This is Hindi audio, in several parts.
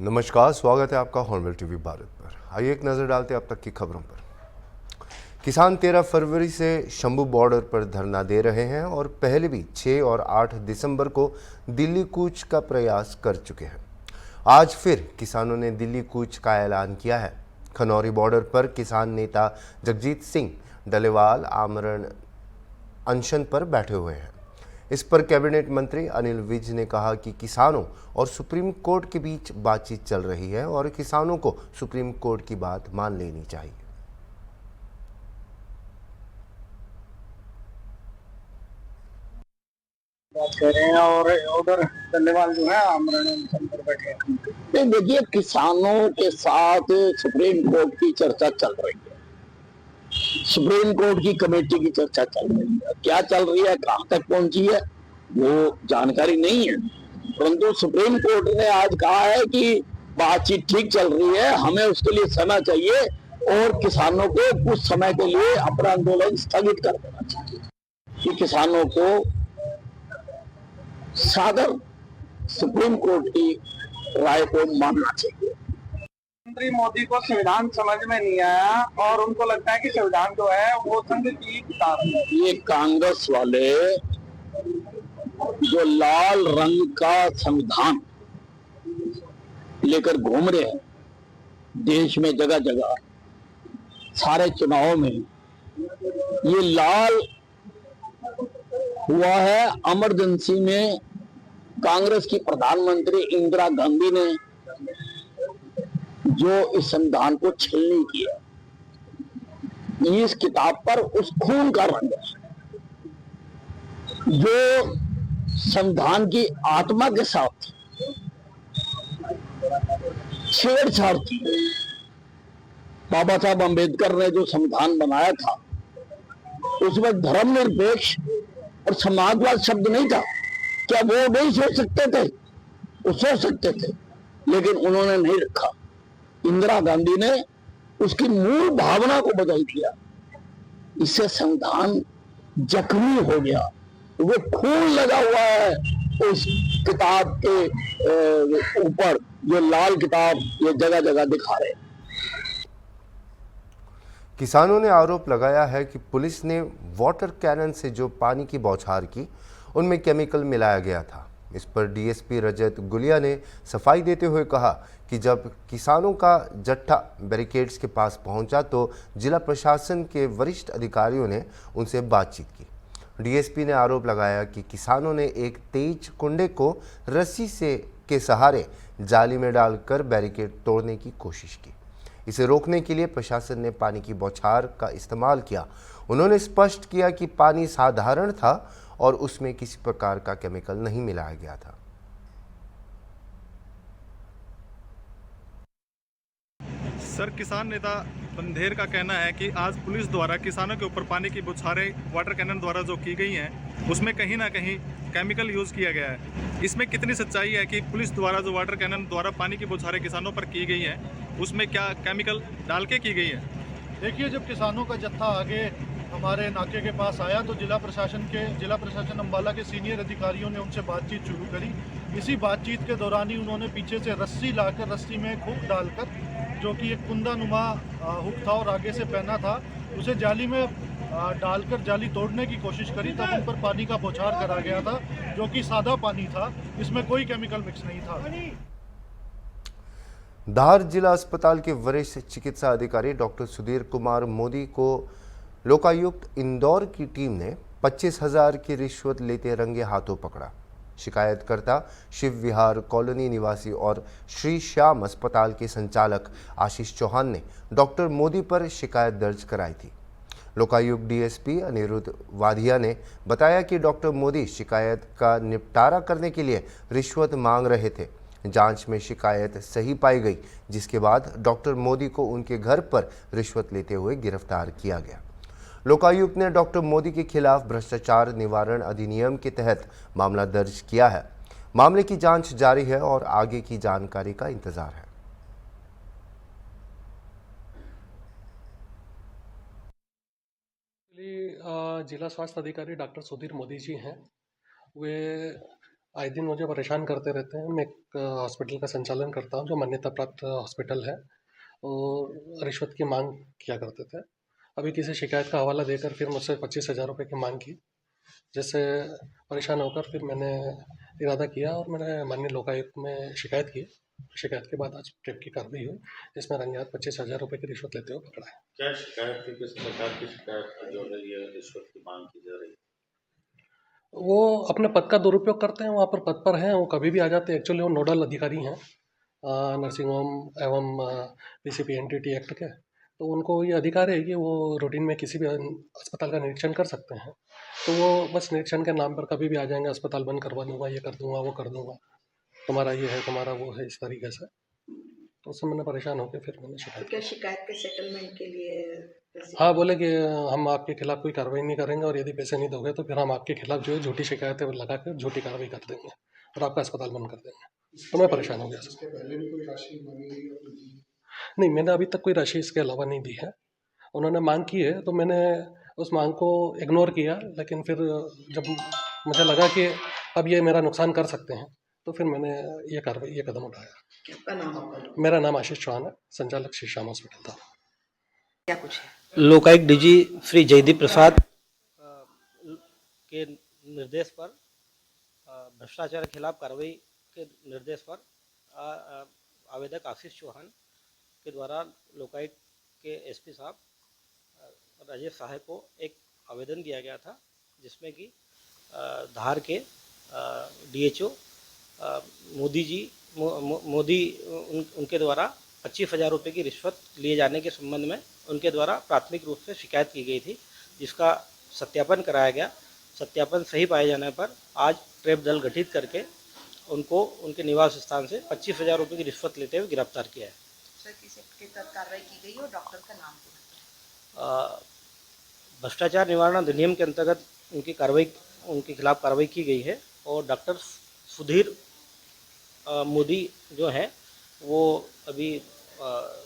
नमस्कार, स्वागत है आपका हॉर्नबिल टीवी भारत पर। आइए एक नज़र डालते हैं अब तक की खबरों पर। किसान 13 फरवरी से शंभू बॉर्डर पर धरना दे रहे हैं और पहले भी 6 और 8 दिसंबर को दिल्ली कूच का प्रयास कर चुके हैं। आज फिर किसानों ने दिल्ली कूच का ऐलान किया है। खनौरी बॉर्डर पर किसान नेता जगजीत सिंह डलेवाल आमरण अनशन पर बैठे हुए हैं। इस पर कैबिनेट मंत्री अनिल विज ने कहा कि किसानों और सुप्रीम कोर्ट के बीच बातचीत चल रही है और किसानों को सुप्रीम कोर्ट की बात मान लेनी चाहिए। बात कर रहे हैं और उधर डल्लेवाल जो है आमरण अनशन पर बैठे हैं। नहीं, देखिए, किसानों के साथ सुप्रीम कोर्ट की चर्चा चल रही है। सुप्रीम कोर्ट की कमेटी की चर्चा चल रही है। क्या चल रही है, कहां तक पहुंची है, वो जानकारी नहीं है। परंतु सुप्रीम कोर्ट ने आज कहा है कि बातचीत ठीक चल रही है, हमें उसके लिए समय चाहिए और किसानों को कुछ समय के लिए अपना आंदोलन स्थगित कर देना चाहिए कि किसानों को सादर सुप्रीम कोर्ट की राय को मानना चाहिए। प्रधानमंत्री मोदी को संविधान समझ में नहीं आया और उनको लगता है कि संविधान जो है वो संघ की किताब है। ये कांग्रेस वाले जो लाल रंग का संविधान लेकर घूम रहे हैं देश में जगह जगह सारे चुनावों में, ये लाल हुआ है इमरजेंसी में। कांग्रेस की प्रधानमंत्री इंदिरा गांधी ने जो इस संविधान को छलनी किया, इस किताब पर उस खून का रंग है जो संविधान की आत्मा के साथ छेड़छाड़ की। बाबा साहब अंबेडकर ने जो संविधान बनाया था उसमें धर्मनिरपेक्ष और समाजवाद शब्द नहीं था। क्या वो नहीं सोच सकते थे? वो सोच सकते थे, लेकिन उन्होंने नहीं रखा। इंदिरा गांधी ने उसकी मूल भावना को बदल दिया। इससे संविधान जख्मी हो गया। वो खून लगा हुआ है उस किताब के ऊपर, जो लाल किताब ये जगह जगह दिखा रहे हैं। किसानों ने आरोप लगाया है कि पुलिस ने वाटर कैनन से जो पानी की बौछार की उनमें केमिकल मिलाया गया था। इस पर डीएसपी रजत गुलिया ने सफाई देते हुए कहा कि जब किसानों का जत्था बैरिकेड्स के पास पहुंचा तो जिला प्रशासन के वरिष्ठ अधिकारियों ने उनसे बातचीत की। डीएसपी ने आरोप लगाया कि किसानों ने एक तेज कुंडे को रस्सी से के सहारे जाली में डालकर बैरिकेड तोड़ने की कोशिश की। इसे रोकने के लिए प्रशासन ने पानी की बौछार का इस्तेमाल किया। उन्होंने स्पष्ट किया कि पानी साधारण था और उसमें किसी प्रकार का केमिकल नहीं मिलाया गया था। सर, किसान नेता बंधेर का कहना है कि आज पुलिस द्वारा किसानों के ऊपर पानी की बौछारें वाटर कैनन द्वारा जो की गई हैं उसमें कहीं ना कहीं केमिकल यूज़ किया गया है। इसमें कितनी सच्चाई है कि पुलिस द्वारा जो वाटर कैनन द्वारा पानी की बौछारें किसानों पर की गई हैं उसमें क्या केमिकल डाल के की गई है? देखिए, जब किसानों का जत्था आगे हमारे नाके के पास आया तो जिला प्रशासन अम्बाला के सीनियर अधिकारियों ने उनसे बातचीत शुरू करी। इसी बातचीत के दौरान ही उन्होंने पीछे से रस्सी लाकर रस्सी में हुक डालकर, जो कि एक कुंदानुमा हुक था और आगे से पहना था, उसे जाली में डालकर जाली तोड़ने की कोशिश करी। तब उन पर पानी का बौछार करा गया था, जो कि सादा पानी था, इसमें कोई केमिकल मिक्स नहीं था। धार जिला अस्पताल के वरिष्ठ चिकित्सा अधिकारी डॉक्टर सुधीर कुमार मोदी को लोकायुक्त इंदौर की टीम ने 25,000 की रिश्वत लेते रंगे हाथों पकड़ा। शिकायतकर्ता शिव विहार कॉलोनी निवासी और श्री श्याम अस्पताल के संचालक आशीष चौहान ने डॉक्टर मोदी पर शिकायत दर्ज कराई थी। लोकायुक्त डीएसपी अनिरुद्ध वाधिया ने बताया कि डॉक्टर मोदी शिकायत का निपटारा करने के लिए रिश्वत मांग रहे थे। जांच में शिकायत सही पाई गई, जिसके बाद डॉक्टर मोदी को उनके घर पर रिश्वत लेते हुए गिरफ्तार किया गया। लोकायुक्त ने डॉक्टर मोदी के खिलाफ भ्रष्टाचार निवारण अधिनियम के तहत मामला दर्ज किया है। मामले की जांच जारी है और आगे की जानकारी का इंतजार है। जिला स्वास्थ्य अधिकारी डॉक्टर सुधीर मोदी जी हैं। वे आए दिन मुझे परेशान करते रहते हैं। मैं एक हॉस्पिटल का संचालन करता हूँ जो मान्यता प्राप्त हॉस्पिटल है, और रिश्वत की मांग किया करते थे। अभी किसी शिकायत का हवाला देकर फिर मुझसे 25,000 रुपये की मांग की, जिससे परेशान होकर फिर मैंने इरादा किया और मैंने माननीय लोकायुक्त में शिकायत की। शिकायत के बाद आज ट्रिप की कार्रवाई हुई, जिसमें रंगे हाथ 25,000 रुपये की रिश्वत लेते हुए पकड़ा है। क्या शिकायत थी, किस प्रकार की शिकायत जो है ये रिश्वत की मांग की जा रही है? वो अपने पद का दुरुपयोग करते हैं, वहाँ पर पद पर हैं, वो कभी भी आ जाते हैं। एक्चुअली वो नोडल अधिकारी हैं नर्सिंग होम एवं PCPNTT एक्ट के, तो उनको ये अधिकार है कि वो रूटीन में किसी भी अस्पताल का निरीक्षण कर सकते हैं। तो वो बस निरीक्षण के नाम पर कभी भी आ जाएंगे, अस्पताल बंद करवा दूंगा, ये कर दूंगा, वो कर दूंगा, तुम्हारा ये है, तुम्हारा वो है, इस तरीके से। तो उससे मैंने परेशान होकर फिर मैंने शिकायत क्या शिकायत के सेटलमेंट के लिए पैसे? हाँ, बोले कि हम आपके खिलाफ कोई कार्रवाई नहीं करेंगे और यदि पैसे नहीं दोगे तो फिर हम आपके खिलाफ जो है झूठी शिकायतें लगा कर झूठी कार्रवाई कर देंगे और आपका अस्पताल बंद कर देंगे। तो मैं परेशान हो गया सर। पहले भी कोई राशि मांगी नहीं, मैंने अभी तक कोई राशि इसके अलावा नहीं दी है। उन्होंने मांग की है तो मैंने उस मांग को इग्नोर किया, लेकिन फिर जब मुझे लगा कि अब ये मेरा नुकसान कर सकते हैं तो फिर मैंने ये कदम उठाया। आपका नाम? मेरा नाम आशीष चौहान है, संचालक श्री श्याम हॉस्पिटल था। क्या कुछ है? लोकायुक्त डीजी श्री जयदीप प्रसाद के निर्देश पर भ्रष्टाचार के खिलाफ कार्रवाई के निर्देश पर आवेदक आशीष चौहान के द्वारा लोकायुक्त के SP साहब राजेश साहब को एक आवेदन दिया गया था, जिसमें कि धार के DHO मोदी उनके द्वारा 25,000 रुपये की रिश्वत लिए जाने के संबंध में उनके द्वारा प्राथमिक रूप से शिकायत की गई थी, जिसका सत्यापन कराया गया। सत्यापन सही पाए जाने पर आज ट्रैप दल गठित करके उनको उनके निवास स्थान से 25,000 रुपये की रिश्वत लेते हुए गिरफ्तार किया है। सर, किस एक्ट के तहत कार्रवाई की गई और डॉक्टर का नाम क्या है? भ्रष्टाचार निवारण अधिनियम के अंतर्गत उनके खिलाफ कार्रवाई की गई है और डॉक्टर सुधीर मोदी जो हैं वो अभी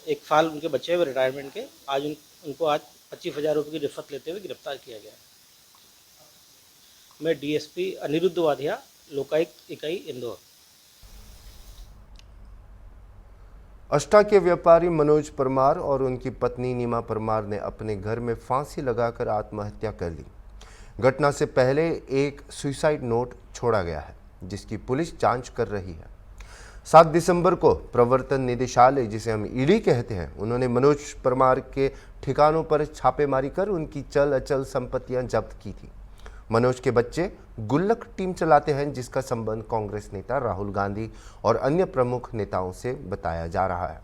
1 साल उनके बचे हुए रिटायरमेंट के, आज उनको आज 25,000 रुपये की रिश्वत लेते हुए गिरफ्तार किया गया है। मैं DSP अनिरुद्ध वाधिया, लोकायुक्त इकाई इंदौर। अष्टा के व्यापारी मनोज परमार और उनकी पत्नी नीमा परमार ने अपने घर में फांसी लगाकर आत्महत्या कर ली। घटना से पहले एक सुसाइड नोट छोड़ा गया है, जिसकी पुलिस जांच कर रही है। 7 दिसंबर को प्रवर्तन निदेशालय, जिसे हम ईडी कहते हैं, उन्होंने मनोज परमार के ठिकानों पर छापेमारी कर उनकी चल अचल संपत्तियां जब्त की थी। मनोज के बच्चे गुल्लक टीम चलाते हैं, जिसका संबंध कांग्रेस नेता राहुल गांधी और अन्य प्रमुख नेताओं से बताया जा रहा है।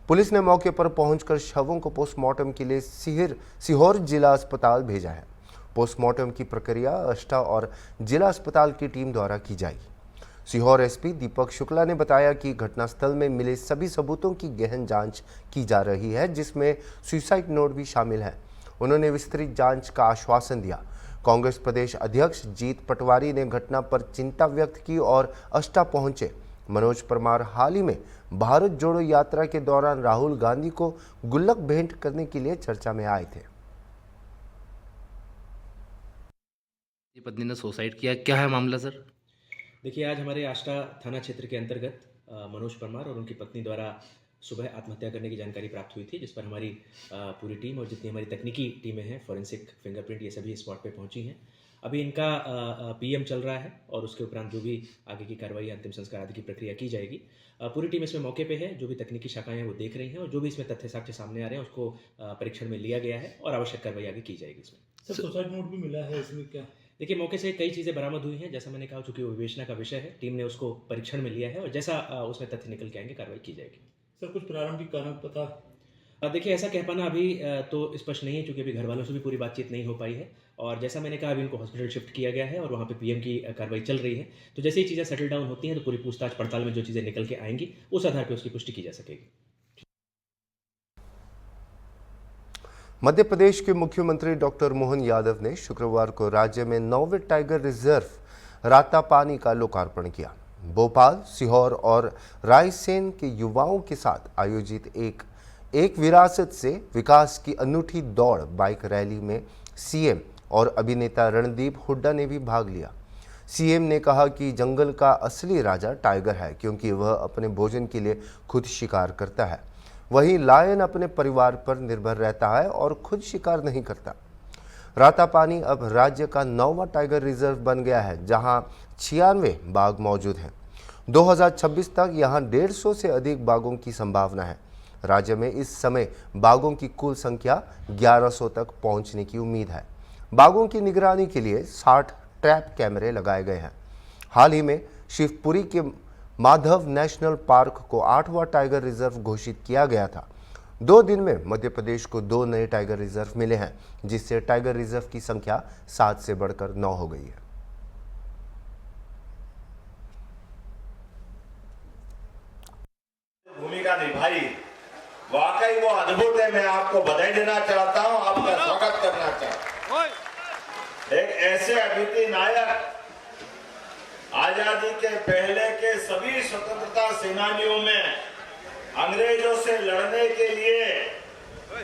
पुलिस ने मौके पर पहुंचकर शवों को पोस्टमार्टम के लिए सीहोर जिला अस्पताल भेजा है। पोस्टमार्टम की प्रक्रिया अष्टा और जिला अस्पताल की टीम द्वारा की जाएगी। सीहोर SP दीपक शुक्ला ने बताया कि घटनास्थल में मिले सभी सबूतों की गहन जांच की जा रही है, जिसमें सुसाइड नोट भी शामिल है। उन्होंने विस्तृत जांच का आश्वासन दिया। कांग्रेस प्रदेश अध्यक्ष जीत पटवारी ने घटना पर चिंता व्यक्त की और अष्टा पहुंचे। मनोज परमार हाल ही में भारत जोड़ो यात्रा के दौरान राहुल गांधी को गुल्लक भेंट करने के लिए चर्चा में आए थे। पत्नी ने सुसाइड किया, क्या है मामला सर? देखिए, आज हमारे आष्टा थाना क्षेत्र के अंतर्गत मनोज परमार और उनकी पत्नी द्वारा सुबह आत्महत्या करने की जानकारी प्राप्त हुई थी, जिस पर हमारी पूरी टीम और जितनी हमारी तकनीकी टीमें हैं, फॉरेंसिक, फिंगरप्रिंट, ये सभी स्पॉट पे पहुंची हैं। अभी इनका PM चल रहा है और उसके उपरांत जो भी आगे की कार्रवाई, अंतिम संस्कार आदि की प्रक्रिया की जाएगी। पूरी टीम इसमें मौके पे है, जो भी तकनीकी शाखाएं हैं वो देख रही हैं और जो भी इसमें तथ्य साक्ष्य सामने आ रहे हैं उसको परीक्षण में लिया गया है और आवश्यक कार्रवाई आगे की जाएगी। इसमें सर सुसाइड नोट भी मिला है, इसमें क्या? देखिए, मौके से कई चीज़ें बरामद हुई हैं। जैसा मैंने कहा, चूंकि वो विवेचना का विषय है, टीम ने उसको परीक्षण में लिया है और जैसा उसमें तथ्य निकल के आएंगे कार्रवाई की जाएगी। सर कुछ प्रारंभिक कारण पता? देखिए, ऐसा कह पाना अभी तो स्पष्ट नहीं है, क्योंकि अभी घर वालों से भी पूरी बातचीत नहीं हो पाई है और जैसा मैंने कहा, अभी इनको हॉस्पिटल शिफ्ट किया गया है और वहाँ पे PM की कार्रवाई चल रही है। तो जैसे ही चीज़ें सेटल डाउन होती हैं तो पूरी पूछताछ पड़ताल में जो चीज़ें निकल के आएंगी उस आधार पर उसकी पुष्टि की जा सकेगी। मध्य प्रदेश के मुख्यमंत्री डॉक्टर मोहन यादव ने शुक्रवार को राज्य में 9वें टाइगर रिजर्व रातापानी का लोकार्पण किया। भोपाल, सीहोर और रायसेन के युवाओं के साथ आयोजित एक विरासत से विकास की अनूठी दौड़ बाइक रैली में CM और अभिनेता रणदीप हुड्डा ने भी भाग लिया। सीएम ने कहा कि जंगल का असली राजा टाइगर है, क्योंकि वह अपने भोजन के लिए खुद शिकार करता है। वहीं लायन अपने परिवार पर निर्भर रहता है और खुद शिकार नहीं करता। रातापानी अब राज्य का 9वां टाइगर रिजर्व बन गया है, जहां 96 बाघ मौजूद हैं। 2026 तक यहां 150 से अधिक बाघों की संभावना है। राज्य में इस समय बाघों की कुल संख्या 1100 तक पहुंचने की उम्मीद है। बाघों की निगरानी के लिए 60 ट्रैप कैमरे लगाए गए हैं। हाल ही में शिवपुरी के माधव नेशनल पार्क को 8वां टाइगर रिजर्व घोषित किया गया था। 2 दिन में मध्य प्रदेश को 2 नए टाइगर रिजर्व मिले हैं, जिससे टाइगर रिजर्व की संख्या 7 से बढ़कर 9 हो गई है। भूमिका निभाई, वाकई वो अद्भुत है। मैं आपको बधाई देना चाहता हूं, आपका स्वागत करना चाहता हूं। एक ऐसे अद्वितीय नायक, आजादी के पहले के सभी स्वतंत्रता सेनानियों में अंग्रेजों से लड़ने के लिए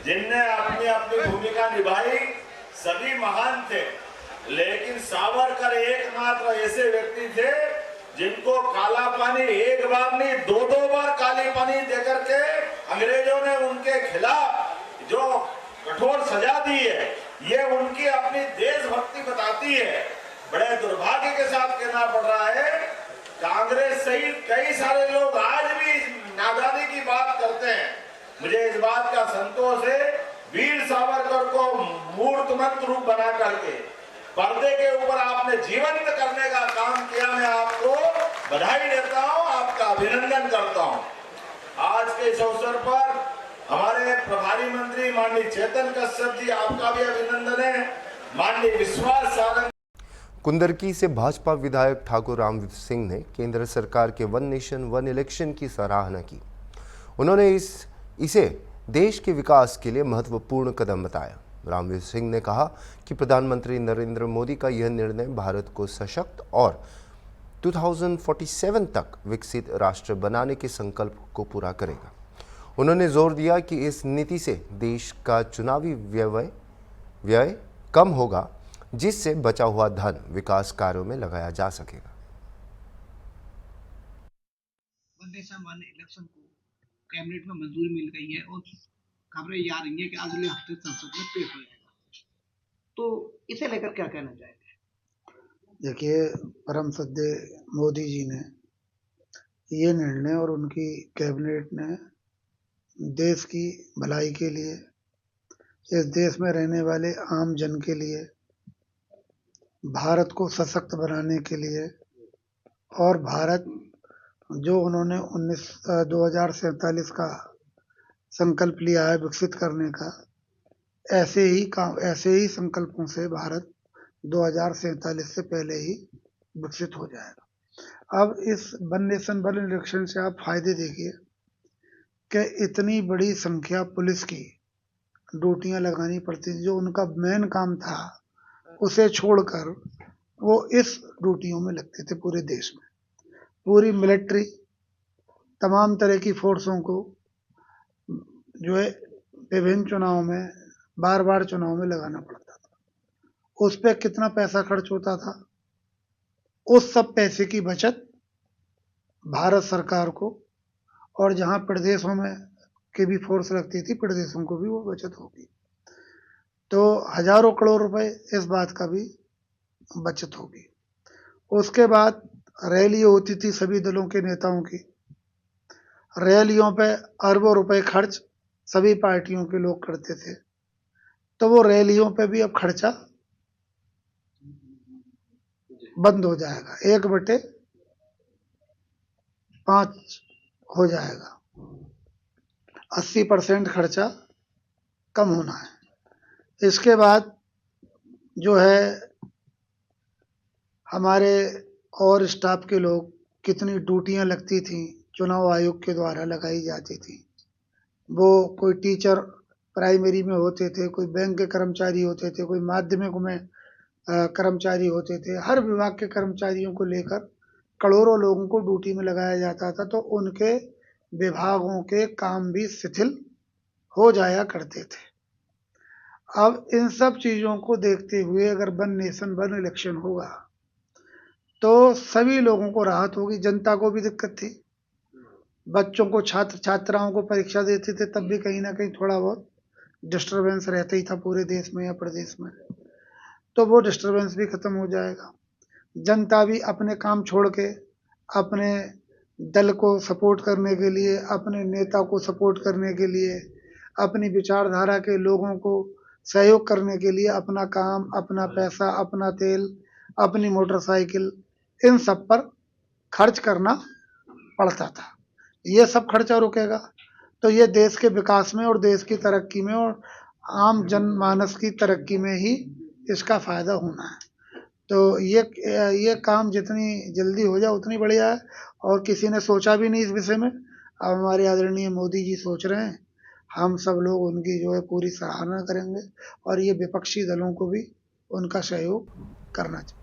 जिनने अपनी अपनी भूमिका निभाई, सभी महान थे। लेकिन सावरकर एकमात्र ऐसे व्यक्ति थे जिनको काला पानी एक बार नहीं 2-2 बार काली पानी देकर के अंग्रेजों ने उनके खिलाफ जो कठोर सजा दी है, ये उनकी अपनी देशभक्ति बताती है। बड़े दुर्भाग्य के साथ कहना पड़ रहा है, कांग्रेस सहित कई सारे लोग आज भी नादानी की बात करते हैं। मुझे इस बात का संतोष है, वीर सावरकर को मूर्तिमंत रूप बना करके पर्दे के ऊपर आपने जीवंत करने का काम किया। मैं आपको बधाई देता हूं, आपका अभिनंदन करता हूं। आज के इस अवसर पर हमारे प्रभारी मंत्री माननीय चेतन कश्यप जी, आपका भी अभिनंदन है। माननीय विश्वास सारंग। कुंदरकी से भाजपा विधायक ठाकुर राम सिंह ने केंद्र सरकार के वन नेशन वन इलेक्शन की सराहना की। उन्होंने इसे देश के विकास के लिए महत्वपूर्ण कदम बताया। रामवीर सिंह ने कहा कि प्रधानमंत्री नरेंद्र मोदी का यह निर्णय भारत को सशक्त और 2047 तक विकसित राष्ट्र बनाने के संकल्प को पूरा करेगा। उन्होंने जोर दिया कि इस नीति से देश का चुनावी व्यय कम होगा, जिससे बचा हुआ धन विकास कार्यों में लगाया जा सकेगा। वन नेशन वन इलेक्शन को कैबिनेट में मंजूरी मिल गई है और खबरें ये आ रही है कि अगले हफ्ते संसद में पेश हो जाएगा। तो इसे लेकर क्या कहना चाहेंगे? देखिए, परम श्रद्धेय मोदी जी ने ये निर्णय और उनकी कैबिनेट ने देश की भलाई के लिए, इस देश में रहने वाले आम जन के लिए, भारत को सशक्त बनाने के लिए और भारत जो उन्होंने 2047 का संकल्प लिया है विकसित करने का, ऐसे ही संकल्पों से भारत 2047 से पहले ही विकसित हो जाएगा। अब इस वन नेशन वन इलेक्शन से आप फायदे देखिए कि इतनी बड़ी संख्या पुलिस की ड्यूटियां लगानी पड़ती, जो उनका मेन काम था उसे छोड़कर वो इस ड्यूटियों में लगते थे। पूरे देश में पूरी मिलिट्री, तमाम तरह की फोर्सों को जो है विभिन्न चुनाव में बार चुनाव में लगाना पड़ता था। उस पर कितना पैसा खर्च होता था, उस सब पैसे की बचत भारत सरकार को, और जहां प्रदेशों में की भी फोर्स लगती थी, प्रदेशों को भी वो बचत होगी। तो हजारों करोड़ रुपए इस बात का भी बचत होगी। उसके बाद रैली होती थी सभी दलों के नेताओं की, रैलियों पे अरबों रुपए खर्च सभी पार्टियों के लोग करते थे। तो वो रैलियों पे भी अब खर्चा बंद हो जाएगा, 1/5 हो जाएगा। 80% खर्चा कम होना है। इसके बाद जो है हमारे और स्टाफ के लोग, कितनी ड्यूटियां लगती थी चुनाव आयोग के द्वारा लगाई जाती थी। वो कोई टीचर प्राइमरी में होते थे, कोई बैंक के कर्मचारी होते थे, कोई माध्यमिक में कर्मचारी होते थे। हर विभाग के कर्मचारियों को लेकर करोड़ों लोगों को ड्यूटी में लगाया जाता था। तो उनके विभागों के काम भी शिथिल हो जाया करते थे। अब इन सब चीज़ों को देखते हुए अगर वन नेशन वन इलेक्शन होगा तो सभी लोगों को राहत होगी। जनता को भी दिक्कत थी, बच्चों को, छात्र छात्राओं को परीक्षा देते थे तब भी कहीं ना कहीं थोड़ा बहुत डिस्टरबेंस रहता ही था पूरे देश में या प्रदेश में, तो वो डिस्टरबेंस भी खत्म हो जाएगा। जनता भी अपने काम छोड़ के अपने दल को सपोर्ट करने के लिए, अपने नेता को सपोर्ट करने के लिए, अपनी विचारधारा के लोगों को सहयोग करने के लिए अपना काम, अपना पैसा, अपना तेल, अपनी मोटरसाइकिल, इन सब पर खर्च करना पड़ता था। ये सब खर्चा रुकेगा तो ये देश के विकास में और देश की तरक्की में और आम जनमानस की तरक्की में ही इसका फायदा होना है। तो ये काम जितनी जल्दी हो जाए उतनी बढ़िया है, और किसी ने सोचा भी नहीं इस विषय में। अब हमारे आदरणीय मोदी जी सोच रहे हैं, हम सब लोग उनकी जो है पूरी सराहना करेंगे, और ये विपक्षी दलों को भी उनका सहयोग करना चाहिए।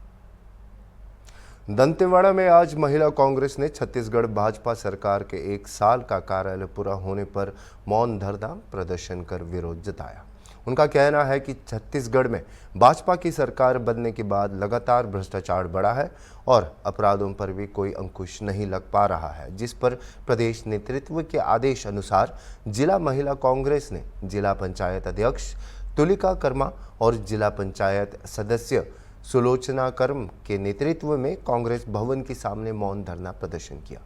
दंतेवाड़ा में आज महिला कांग्रेस ने छत्तीसगढ़ भाजपा सरकार के 1 साल का कार्यालय पूरा होने पर मौन धरना प्रदर्शन कर विरोध जताया। उनका कहना है कि छत्तीसगढ़ में भाजपा की सरकार बनने के बाद लगातार भ्रष्टाचार बढ़ा है और अपराधों पर भी कोई अंकुश नहीं लग पा रहा है, जिस पर प्रदेश नेतृत्व के आदेश अनुसार जिला महिला कांग्रेस ने जिला पंचायत अध्यक्ष तुलिका कर्मा और जिला पंचायत सदस्य सुलोचना कर्म के नेतृत्व में कांग्रेस भवन के सामने मौन धरना प्रदर्शन किया।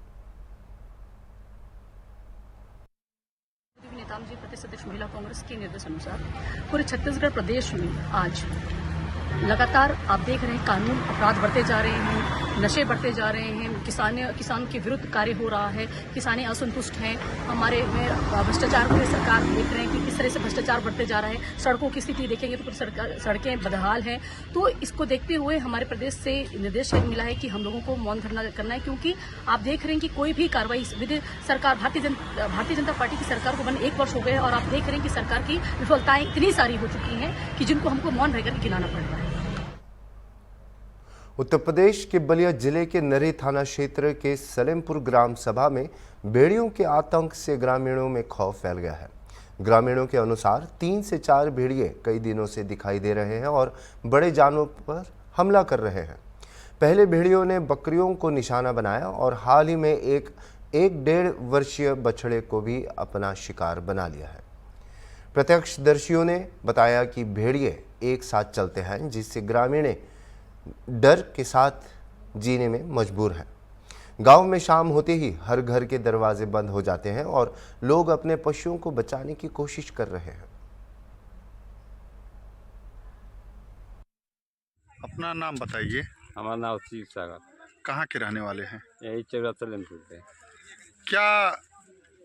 नेताम जी प्रदेश अध्यक्ष महिला कांग्रेस के निर्देश अनुसार पूरे छत्तीसगढ़ प्रदेश में आज लगातार आप देख रहे हैं कानून अपराध बढ़ते जा रहे हैं, नशे बढ़ते जा रहे हैं, किसान के विरुद्ध कार्य हो रहा है, किसानें असंतुष्ट हैं, हमारे में भ्रष्टाचार पूरी सरकार देख रहे हैं कि किस तरह से भ्रष्टाचार बढ़ते जा रहा है। सड़कों की स्थिति देखेंगे तो सड़कें बदहाल हैं। तो इसको देखते हुए हमारे प्रदेश से निर्देश मिला है कि हम लोगों को मौन धरना करना है, क्योंकि आप देख रहे हैं कि कोई भी कार्रवाई सरकार भारतीय जनता पार्टी की सरकार को बने 1 वर्ष हो गए और आप देख रहे हैं कि सरकार की विफलताएं इतनी सारी हो चुकी हैं कि जिनको हमको मौन रहकर गिनाना पड़ रहा है। उत्तर प्रदेश के बलिया जिले के नरी थाना क्षेत्र के सलेमपुर ग्राम सभा में भेड़ियों के आतंक से ग्रामीणों में खौफ फैल गया है। ग्रामीणों के अनुसार 3 से 4 भेड़िए कई दिनों से दिखाई दे रहे हैं और बड़े जानवरों पर हमला कर रहे हैं। पहले भेड़ियों ने बकरियों को निशाना बनाया और हाल ही में एक 1.5 वर्षीय बछड़े को भी अपना शिकार बना लिया है। प्रत्यक्षदर्शियों ने बताया कि भेड़िए एक साथ चलते हैं, जिससे ग्रामीण डर के साथ जीने में मजबूर हैं। गांव में शाम होते ही हर घर के दरवाजे बंद हो जाते हैं और लोग अपने पशुओं को बचाने की कोशिश कर रहे हैं। अपना नाम बताइए। हमारा नाम शिव सागर। कहाँ के रहने वाले हैं? यही चौरा सलेमपुर के। क्या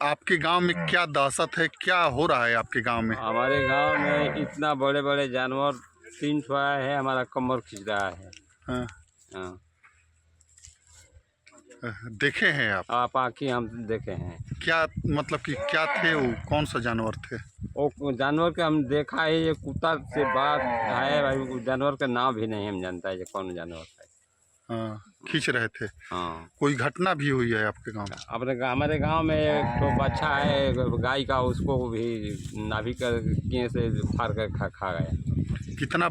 आपके गांव में क्या दहशत है, क्या हो रहा है आपके गांव में? हमारे गांव में इतना बड़े बड़े जानवर 3 ठो आया है, हमारा कमर खींच रहा है। हाँ। हाँ। देखे हैं आप? आप आँखी हम देखे हैं। क्या मतलब कि क्या थे वो, कौन सा जानवर थे? वो जानवर के हम देखा है, ये कुत्ता से बात है भाई, उस जानवर का नाम भी नहीं हम जानता है ये कौन जानवर है। हाँ, खींच रहे थे। हाँ। कोई घटना भी हुई है आपके गांव में? हमारे गांव में एक तो बच्चा है गाय का, उसको भी नाभि के से फाड़ कर खा गया। कितना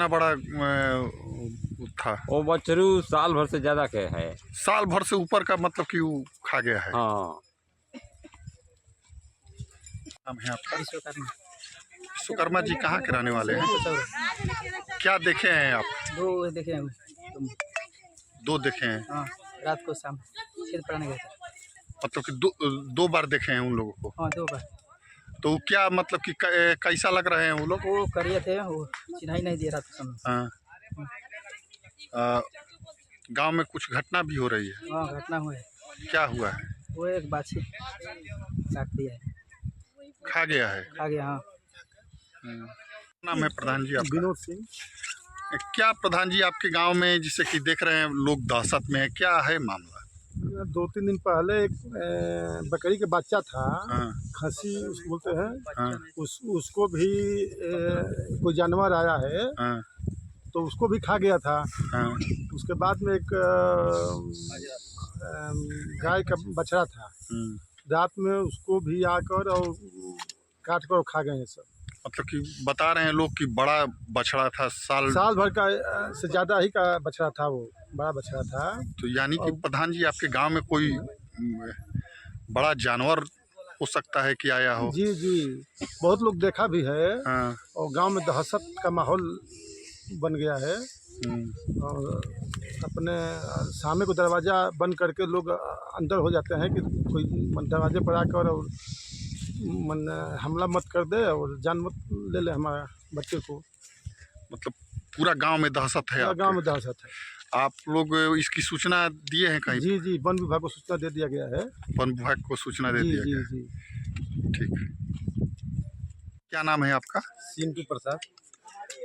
बड़ा था वो? बछरू साल भर से ज्यादा के है। साल भर से ऊपर का, मतलब कि वो खा गया है। हाँ। नाम है आपका? विश्वकर्मा जी कहाँ के रहने वाले हैं? क्या देखे हैं आप? 2 देखे हैं। 2 देखे हैं? हाँ, रात को शाम खेत पढ़ाने गए थे। मतलब कि 2 बार देखे हैं उन लोगों को? हाँ, 2 बार। तो क्या मतलब कि कैसा लग रहे हैं वो लोग? वो करिए थे, वो चिन्हाई नहीं दे रहा था समय। हाँ। गांव में कुछ घटना भी हो रही है? हाँ, घटना हुआ है। क्या हुआ है? वो एक बाछी काट दिया है। खा गया है? खा गया। हाँ। नाम है प्रधान जी आपका? विनोद सिंह। क्या प्रधान जी आपके गांव में जिसे कि देख रहे हैं लोग दहशत में है, क्या है मामला? 2-3 दिन पहले एक बकरी के बच्चा था। हाँ। खसी उसको बोलते हैं। हाँ। उसको भी कोई जानवर आया है। हाँ। तो उसको भी खा गया था। हाँ। उसके बाद में एक गाय का बछड़ा था, रात में उसको भी आकर और काट कर खा गए हैं सब। मतलब कि बता रहे हैं लोग कि बड़ा बछड़ा था, साल भर का से ज़्यादा ही का बछड़ा था वो। बड़ा बछड़ा था। तो यानी कि प्रधान जी आपके गांव में कोई बड़ा जानवर हो सकता है कि आया हो? जी जी, बहुत लोग देखा भी है। हाँ। और गांव में दहशत का माहौल बन गया है। और अपने सामने को दरवाज़ा बंद करके लोग अंदर हो जाते हैं कि कोई दरवाजे पर आकर और हमला मत कर दे और जान मत ले ले हमारा बच्चे को। मतलब पूरा गांव में दहशत है? गांव में दहशत है। आप लोग इसकी सूचना दिए हैं कहीं? जी जी, वन विभाग को सूचना दे दिया गया है। वन विभाग को सूचना दे दिया गया है। ठीक है। क्या नाम है आपका? सिंटू प्रसाद।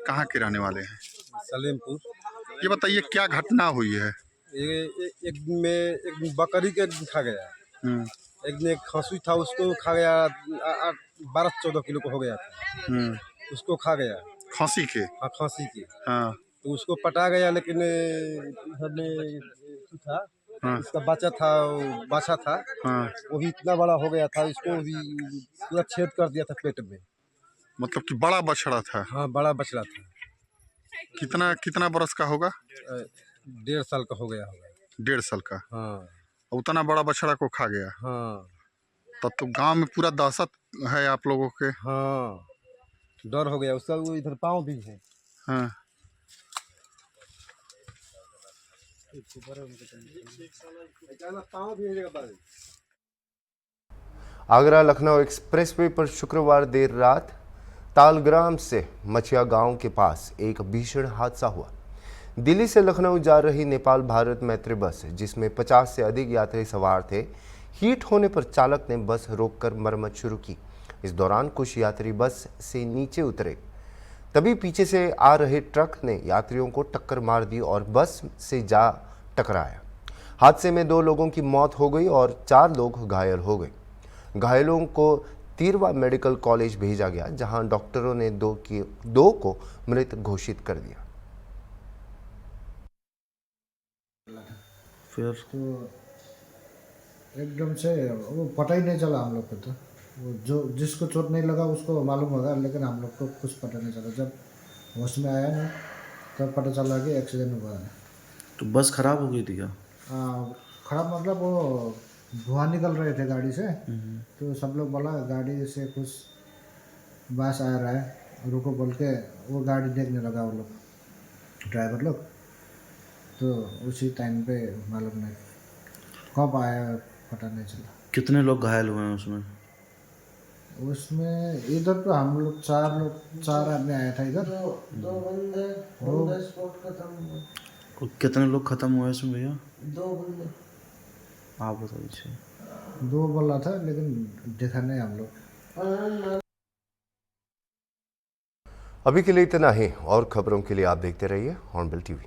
कहाँ के रहने वाले हैं? सलेमपुर। ये बताइए क्या घटना हुई है? एक बकरी के खा गया। एक ने खसी था, उसको खा गया। 12-14 किलो को हो गया था। उसको खा गया। खांसी के? हाँ, खांसी की। हाँ। तो उसको पटा गया, लेकिन था इसका बच्चा था, बाछा था। हाँ। वो भी इतना बड़ा हो गया था, इसको भी पूरा छेद कर दिया था पेट में। मतलब कि बड़ा बछड़ा था? हाँ, बड़ा बछड़ा था। कितना बरस का होगा? 1.5 साल का हो गया होगा। 1.5 साल का? हाँ। उतना बड़ा बछड़ा को खा गया? हाँ। तब तो गांव में पूरा दहशत है आप लोगों के? हाँ, डर हो गया उसका। वो इधर पाँव भी है। हाँ। आगरा लखनऊ एक्सप्रेसवे पर शुक्रवार देर रात तालग्राम से मछिया गांव के पास एक भीषण हादसा हुआ। दिल्ली से लखनऊ जा रही नेपाल भारत मैत्री बस, जिसमें 50 से अधिक यात्री सवार थे, हीट होने पर चालक ने बस रोककर मरम्मत शुरू की। इस दौरान कुछ यात्री बस से नीचे उतरे, तभी पीछे से आ रहे ट्रक ने यात्रियों को टक्कर मार दी और बस से जा टकराया। हादसे में 2 लोगों की मौत हो गई और 4 लोग घायल हो गए। घायलों को तीरवा मेडिकल कॉलेज भेजा गया, जहां डॉक्टरों ने 2 को मृत घोषित कर दिया। फिर तो एकदम से वो पता ही नहीं चला हम लोग को। तो वो जो जिसको चोट नहीं लगा उसको मालूम होगा, लेकिन हम लोग को कुछ पता नहीं चला। जब होश में आया ना तब पता चला कि एक्सीडेंट हुआ है। तो बस खराब हो गई थी क्या? खराब मतलब वो धुआं निकल रहे थे गाड़ी से, तो सब लोग बोला गाड़ी से कुछ बास आ रहा है, रुको बोल के वो गाड़ी देखने लगा वो लोग, ड्राइवर लोग। तो उसी टाइम पे मालूम नहीं कब आया, पता नहीं चला। कितने लोग घायल हुए हैं उसमें? उसमें इधर तो हम लोग 4 आदमी आया था इधर। दो बंदे स्पॉट खत्म। कितने लोग खत्म हुए इसमें भैया? 2 बंदे। आप बताइए। 2 बोला था, लेकिन देखा नहीं हम लोग। अभी के लिए इतना ही, और खबरों के लिए आप देखते रहिए हॉर्नबिल टीवी।